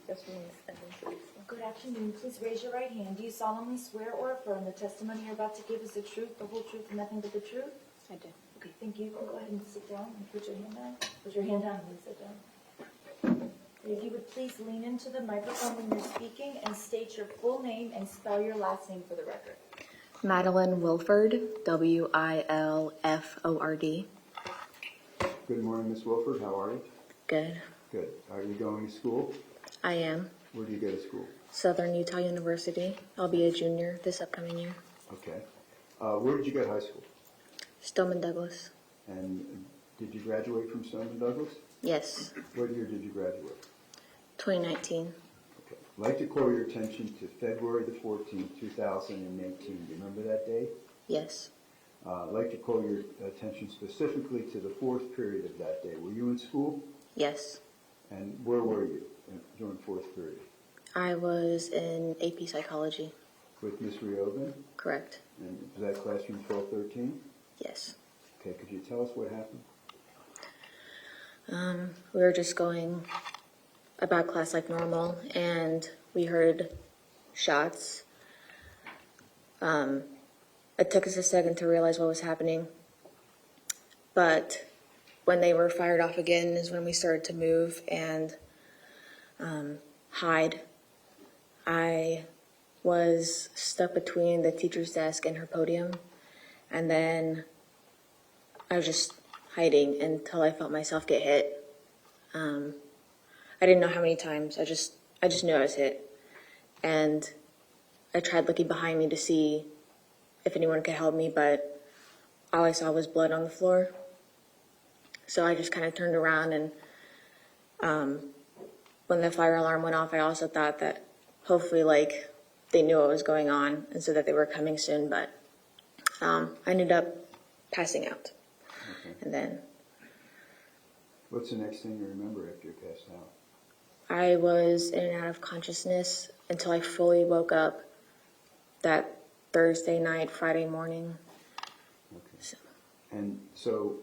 Yes, we need to stand in, please. Good afternoon. Please raise your right hand. Do you solemnly swear or affirm the testimony you're about to give is the truth, the whole truth, and nothing but the truth? I do. Okay, thank you. You can go ahead and sit down and put your hand down. Put your hand down and sit down. If you would please lean into the microphone when you're speaking and state your full name and spell your last name for the record. Madeline Wilford, Wilford. Good morning, Miss Wilford. How are you? Good. Good. Are you going to school? I am. Where do you go to school? Southern Utah University. I'll be a junior this upcoming year. Okay. Where did you go to high school? Stoneman Douglas. And did you graduate from Stoneman Douglas? Yes. What year did you graduate? 2019. Okay. I'd like to call your attention to February the 14th, 2018. Do you remember that day? Yes. I'd like to call your attention specifically to the fourth period of that day. Were you in school? Yes. And where were you during fourth period? I was in AP Psychology. With Miss Riogan? Correct. And was that classroom 1213? Yes. Okay, could you tell us what happened? We were just going about class like normal, and we heard shots. It took us a second to realize what was happening, but when they were fired off again is when we started to move and hide. I was stuck between the teacher's desk and her podium, and then I was just hiding until I felt myself get hit. I didn't know how many times. I just knew I was hit, and I tried looking behind me to see if anyone could help me, but all I saw was blood on the floor. So I just kind of turned around, and when the fire alarm went off, I also thought that hopefully, like, they knew what was going on and so that they were coming soon, but I ended up passing out. Okay. And then What's the next thing you remember after you passed out? I was in and out of consciousness until I fully woke up that Thursday night, Friday morning. Okay. And so,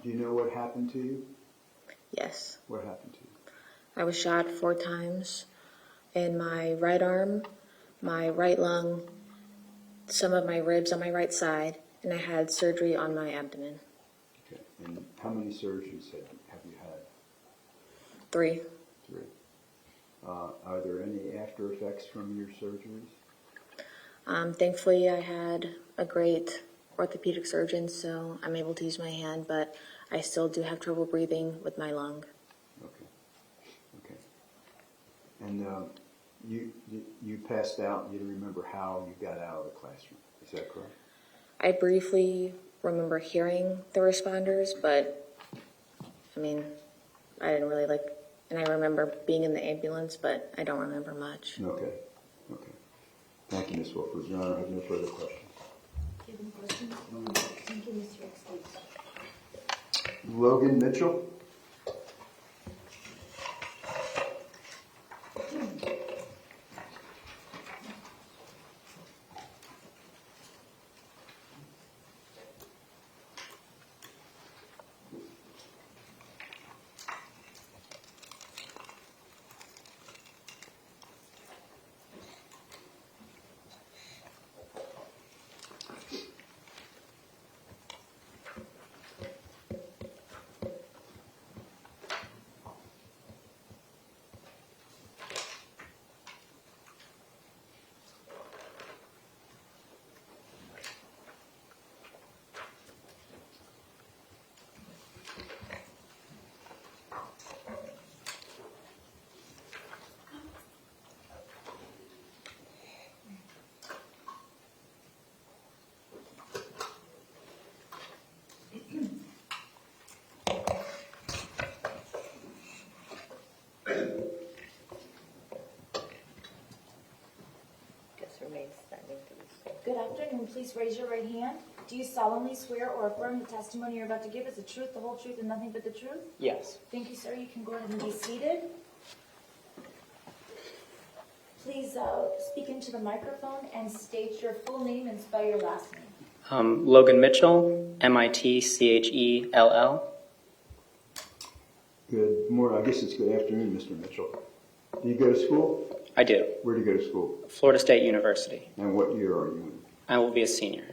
do you know what happened to you? Yes. What happened to you? I was shot 4 times in my right arm, my right lung, some of my ribs on my right side, and I had surgery on my abdomen. Okay. And how many surgeries have you had? 3. 3. Are there any after effects from your surgeries? Thankfully, I had a great orthopedic surgeon, so I'm able to use my hand, but I still do have trouble breathing with my lung. Okay. Okay. And you passed out. You don't remember how you got out of the classroom. Is that correct? I briefly remember hearing the responders, but I mean, I didn't really and I remember being in the ambulance, but I don't remember much. Okay. Okay. Thank you, Ms. Wilford. Your Honor, I have no further questions. Do you have any questions? Thank you, Mr. Excuse. Logan Mitchell. Good afternoon. Please raise your right hand. Do you solemnly swear or affirm the testimony you're about to give is the truth, the whole truth, and nothing but the truth? Yes. Thank you, sir. You can go ahead and be seated. Please speak into the microphone and state your full name and spell your last name. Logan Mitchell, Mitchell. Good morning. I guess it's good afternoon, Mr. Mitchell. Do you go to school? I do. Where do you go to school? Florida State University. And what year are you in? I will be a senior.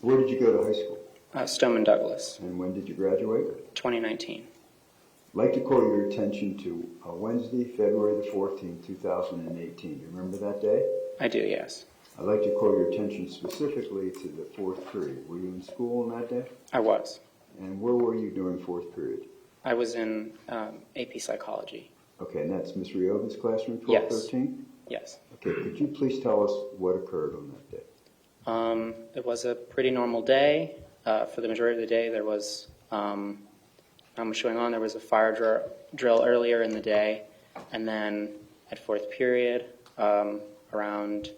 Where did you go to high school? Stoneman Douglas, And when did you graduate? 2019. I'd like to call your attention to Wednesday, February the 14th, 2018. You remember that day? I do, yes. I'd like to call your attention specifically to the fourth period. Were you in school on that day? I was. And where were you during fourth period? I was in AP Psychology. Okay, and that's Ms. Riova's classroom, Yes. 1213? Yes. Okay, could you please tell us what occurred on that day? It was a pretty normal day. For the majority of the day, there was not much going on. There was a fire drill earlier in the day, and then at fourth period, around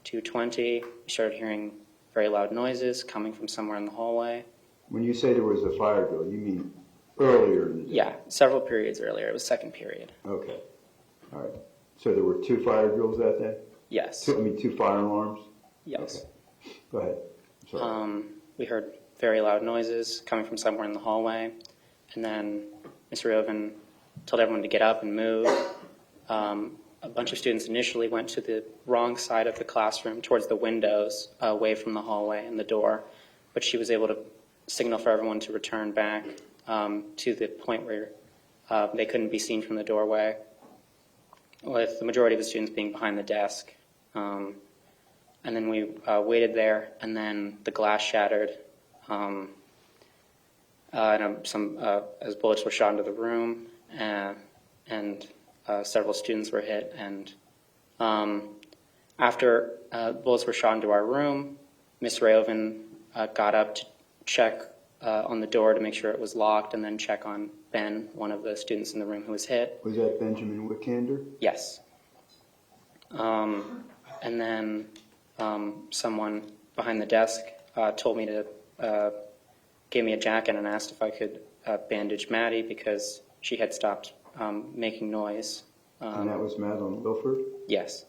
2:20, we started hearing very loud noises coming from somewhere in the hallway. When you say there was a fire drill, you mean earlier in the day? Yeah, several periods earlier. It was second period. Okay, all right. So there were 2 fire drills that day? Yes. 2 fire alarms? Yes. Okay. Go ahead. I'm sorry. We heard very loud noises coming from somewhere in the hallway, and then Mr. Riovin told everyone to get up and move. A bunch of students initially went to the wrong side of the classroom, towards the windows, away from the hallway and the door, but she was able to signal for everyone to return back to the point where they couldn't be seen from the doorway, with the majority of the students being behind the desk. And then we waited there, and then the glass shattered, and as bullets were shot into the room, and several students were hit. And after bullets were shot into our room, Ms. Riovin got up to check on the door to make sure it was locked, and then check on Ben, one of the students in the room who was hit. Was that Benjamin Wickander? Yes. And then someone behind the desk told me to, gave me a jacket and asked if I could bandage Maddie because she had stopped making noise. And that was Madeline Wilford? Yes.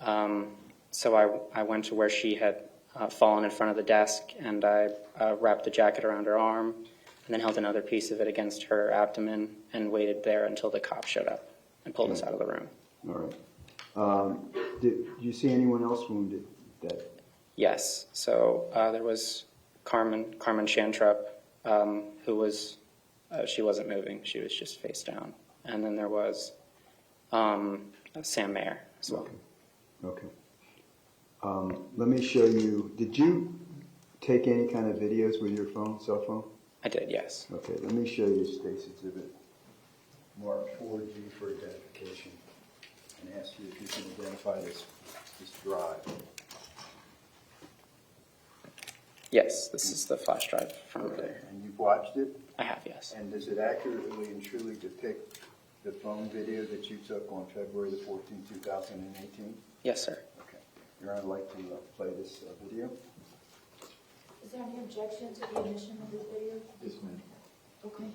So I went to where she had fallen in front of the desk, and I wrapped the jacket around her arm and then held another piece of it against her abdomen and waited there until the cop showed up and pulled us out of the room. All right. Did you see anyone else wounded? Yes. So there was Carmen Shantrup, who was, she wasn't moving. She was just face down. And then there was Sam Mayer as well. Okay. Let me show you. Did you take any kind of videos with your cell phone? I did, yes. Okay, let me show you State's Exhibit marked 4G for identification and ask you if you can identify this drive. Yes, this is the flash drive from there. And you've watched it? I have, yes. And does it accurately and truly depict the phone video that you took on February the 14th, 2018? Yes, sir. Okay. Your Honor, I'd like to play this video. Is there any objection to the emission of this video? This minute. Okay.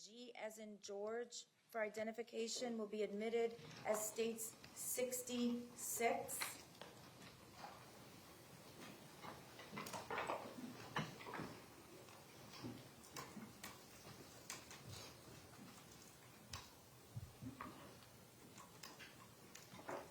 G as in George for identification will be admitted as states 66.